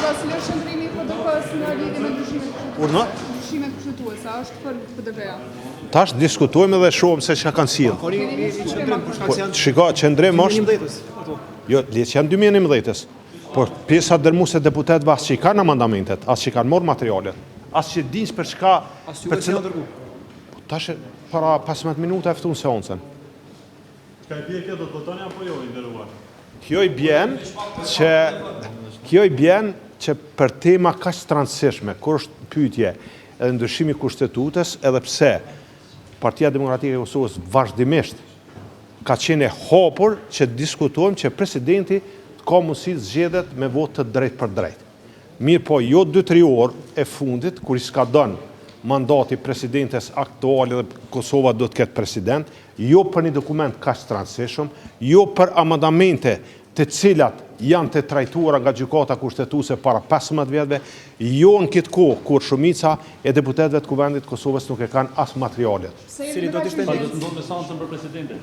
Zotësile shëndrimi i PDK-s në lidhje me ndryshimet kushtetuese, a është për PDK-ja? Tash diskutojmë dhe shohim se çka kanë sjellë. Shiko, qëndrim është. Jo, le të janë 2011-s. Por pjesa dërmuese deputetëve as që kanë amandamentet, as që kanë marrë materialet, as që dinë për çka për çfarë. Tash para 15 minuta e ftun seancën. Ka bie kjo do të votoni apo jo i nderuar? Kjo i bjen që për tema kaq të rëndësishme, kur është pyetje edhe ndryshimi i kushtetutës, edhe pse Partia Demokratike e Kosovës vazhdimisht ka qenë e hapur që diskutojmë që presidenti ka mundësi zgjedhet me votë të drejtë për drejtë. Mirë po, jo 2-3 orë e fundit, kur i s'ka dënë mandati presidentes aktuale dhe Kosova do të ketë president, jo për një dokument kaq të rëndësishëm, jo për amandamente të cilat janë të trajtuara nga gjykata kushtetuese para 15 vjetëve, jo në këtë kohë kur shumica e deputetëve të Kuvendit të Kosovës nuk e kanë as materialet. Cili do të ishte ndodhur me seancën për presidentin?